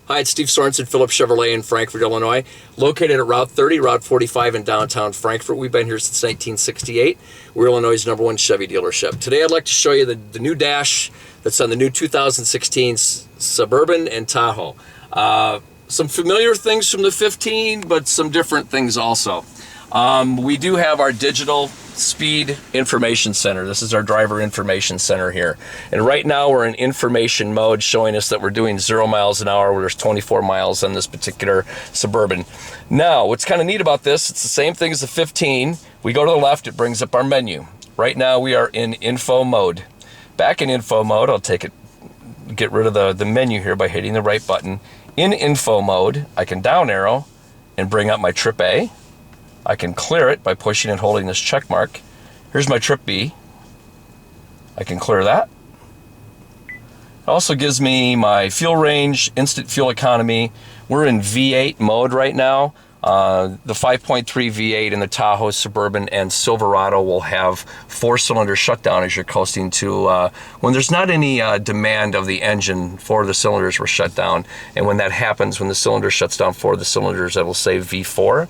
Hi, it's Steve Sorensen, Phillips Chevrolet in Frankfort, Illinois. Located at Route 30, Route 45 in downtown Frankfort. We've been here since 1968. We're Illinois' #1 Chevy dealership. Today I'd like to show you the new dash that's on the new 2016 Suburban and Tahoe. Some familiar things from the 15, but some different things also. We do have our digital speed information center. This is our driver information center here. And right now we're in information mode, showing us that we're doing 0 miles an hour, where there's 24 miles on this particular Suburban. Now, what's kind of neat about this, it's the same thing as the 15. We go to the left, it brings up our menu. Right now we are in info mode. Back in info mode, I'll get rid of the menu here by hitting the right button. In info mode, I can down arrow and bring up my trip A. I can clear it by pushing and holding this check mark. Here's my trip B. I can clear that. It also gives me my fuel range, instant fuel economy. We're in V8 mode right now. The 5.3 V8 in the Tahoe, Suburban, and Silverado will have 4-cylinder shutdown as you're coasting to, when there's not any demand of the engine, 4 of the cylinders were shut down. And when that happens, when the cylinder shuts down 4 of the cylinders, that will say V4.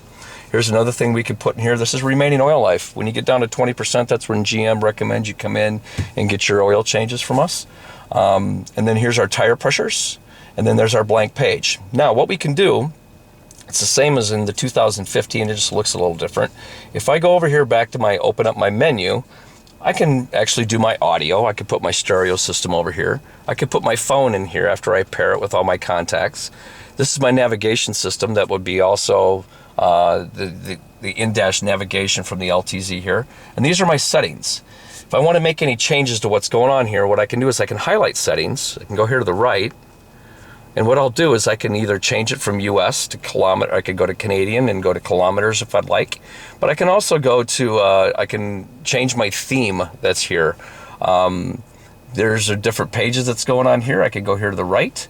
Here's another thing we could put in here. This is remaining oil life. When you get down to 20%, that's when GM recommends you come in and get your oil changes from us. And then here's our tire pressures. And then there's our blank page. Now, what we can do, it's the same as in the 2015, it just looks a little different. If I go over here back to open up my menu, I can actually do my audio. I could put my stereo system over here. I could put my phone in here after I pair it with all my contacts. This is my navigation system. That would be also the in-dash navigation from the LTZ here. And these are my settings. If I want to make any changes to what's going on here, what I can do is I can highlight settings. I can go here to the right. And what I'll do is I can either change it from US to kilometer. I could go to Canadian and go to kilometers if I'd like. But I can also go to, I can change my theme that's here. There's different pages that's going on here. I could go here to the right.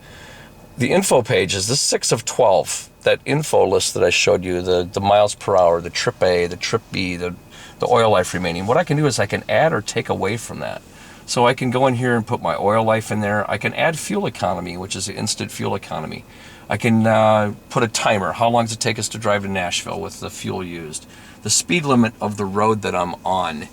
The info pages, this 6 of 12, that info list that I showed you, the miles per hour, the trip A, the trip B, the oil life remaining. What I can do is I can add or take away from that. So I can go in here and put my oil life in there. I can add fuel economy, which is the instant fuel economy. I can put a timer. How long does it take us to drive to Nashville with the fuel used? The speed limit of the road that I'm on.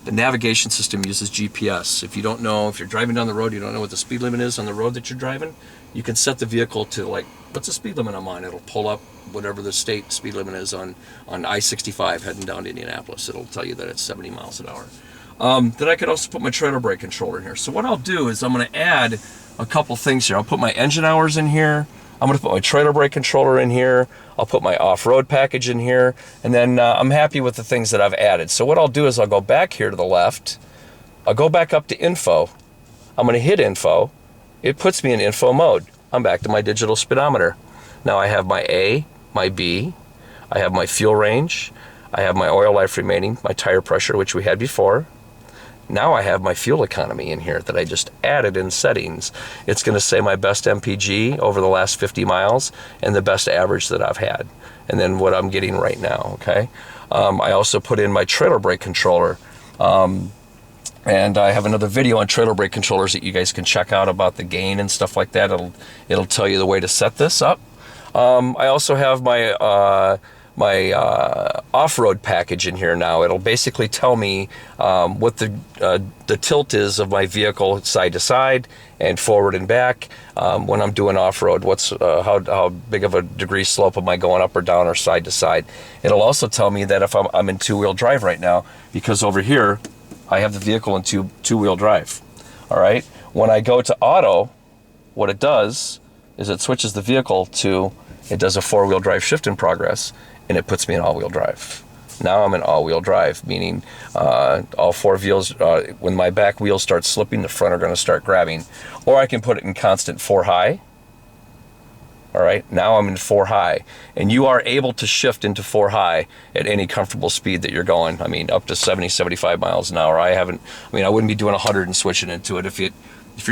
The navigation system uses GPS. If you don't know, if you're driving down the road, you don't know what the speed limit is on the road that you're driving, you can set the vehicle to, like, what's the speed limit I'm on? It'll pull up whatever the state speed limit is on I-65 heading down to Indianapolis. It'll tell you that it's 70 miles an hour. Then I could also put my trailer brake controller in here. So what I'll do is I'm going to add a couple things here. I'll put my engine hours in here. I'm going to put my trailer brake controller in here. I'll put my off-road package in here. And then I'm happy with the things that I've added. So what I'll do is I'll go back here to the left. I'll go back up to info. I'm going to hit info. It puts me in info mode. I'm back to my digital speedometer. Now I have my A, my B. I have my fuel range. I have my oil life remaining, my tire pressure, which we had before. Now I have my fuel economy in here that I just added in settings. It's going to say my best MPG over the last 50 miles and the best average that I've had. And then what I'm getting right now, okay? I also put in my trailer brake controller. And I have another video on trailer brake controllers that you guys can check out about the gain and stuff like that. It'll tell you the way to set this up. I also have my off-road package in here now. It'll basically tell me what the tilt is of my vehicle side to side and forward and back when I'm doing off-road. What's how big of a degree slope am I going up or down or side to side? It'll also tell me that if I'm in two-wheel drive right now, because over here I have the vehicle in two-wheel drive. All right. When I go to auto, what it does is it switches the vehicle to, it does a 4-wheel drive shift in progress, and it puts me in all-wheel drive. Now I'm in all-wheel drive, meaning all 4 wheels, when my back wheels start slipping, the front are going to start grabbing. Or I can put it in constant 4 high. All right, now I'm in 4 high. And you are able to shift into 4 high at any comfortable speed that you're going. I mean, up to 70, 75 miles an hour. I wouldn't be doing 100 and switching into it. If you're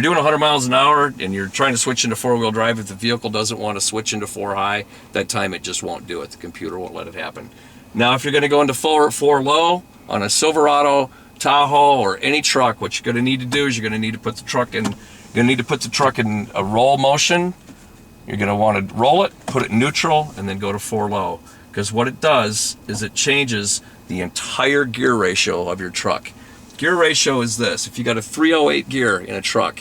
doing 100 miles an hour and you're trying to switch into 4-wheel drive, if the vehicle doesn't want to switch into 4 high, that time it just won't do it. The computer won't let it happen. Now, if you're going to go into 4 low on a Silverado, Tahoe, or any truck, what you're going to need to do is you're going to need to put the truck in a roll motion You're going to want to roll it, put it in neutral, and then go to 4 low. Because what it does is it changes the entire gear ratio of your truck. Gear ratio is this. If you got a 308 gear in a truck,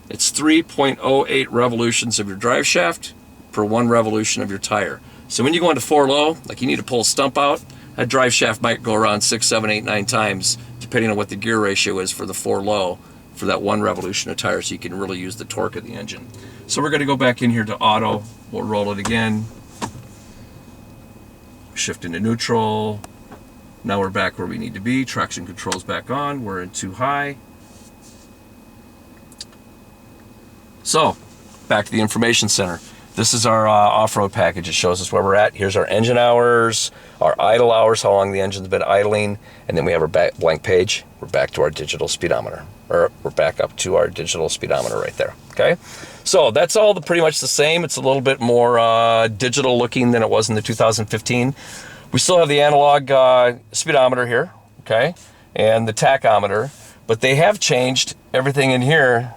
it's 3.08 revolutions of your drive shaft per 1 revolution of your tire. So when you go into 4 low, like you need to pull a stump out, that drive shaft might go around 6, 7, 8, 9 times, depending on what the gear ratio is for the 4 low for that 1 revolution of tire, so you can really use the torque of the engine. So we're going to go back in here to auto. We'll roll it again. Shift into neutral. Now we're back where we need to be. Traction control's back on. We're in too high. So, back to the information center. This is our off-road package. It shows us where we're at. Here's our engine hours, our idle hours, how long the engine's been idling, and then we have our blank page. We're back to our digital speedometer, or we're back up to our digital speedometer right there, okay? So that's all pretty much the same. It's a little bit more digital looking than it was in the 2015. We still have the analog speedometer here, okay, and the tachometer, but they have changed everything in here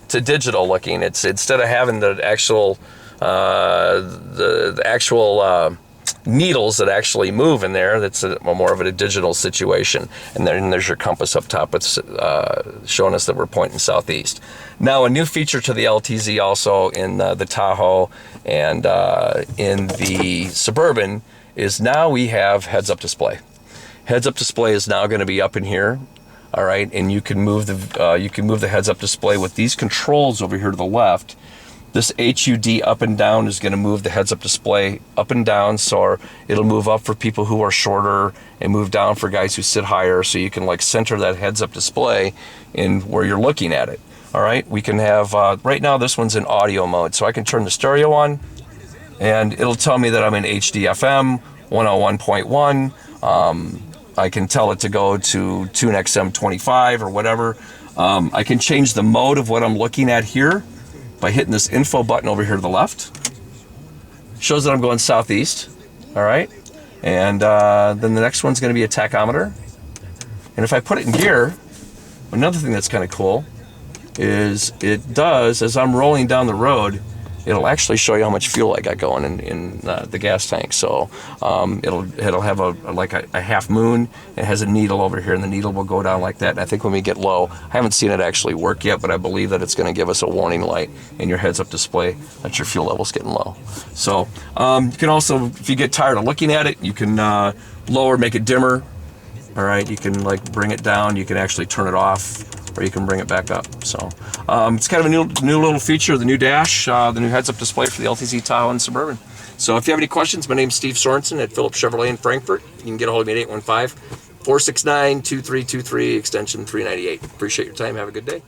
to digital looking. It's instead of having the actual the actual needles that actually move in there, that's more of a digital situation. And then there's your compass up top. It's showing us that we're pointing southeast. Now, a new feature to the LTZ also in the Tahoe and in the Suburban is now we have heads-up display. Heads-up display is now going to be up in here. All right, and you can move the heads-up display with these controls over here to the left. This HUD up and down is going to move the heads-up display up and down, so it'll move up for people who are shorter and move down for guys who sit higher, so you can like center that heads-up display in where you're looking at it. All right, we can have, right now this one's in audio mode, so I can turn the stereo on, and it'll tell me that I'm in HD FM 101.1. I can tell it to go to Tune XM 25 or whatever. I can change the mode of what I'm looking at here by hitting this info button over here to the left. Shows that I'm going southeast, all right? And then the next one's gonna be a tachometer. And if I put it in gear, another thing that's kind of cool is it does, as I'm rolling down the road, it'll actually show you how much fuel I got going in the gas tank. So it'll have a half moon. It has a needle over here, and the needle will go down like that. And I think when we get low, I haven't seen it actually work yet, but I believe that it's going to give us a warning light in your heads-up display that your fuel level's getting low. So you can also, if you get tired of looking at it, you can lower, make it dimmer. All right, you can like bring it down. You can actually turn it off, or you can bring it back up. So it's kind of a new little feature of the new dash, the new heads-up display for the LTZ Tahoe and Suburban. So if you have any questions, my name's Steve Sorensen at Phillips Chevrolet in Frankfort. You can get a hold of me at 815-469-2323, extension 398. Appreciate your time. Have a good day.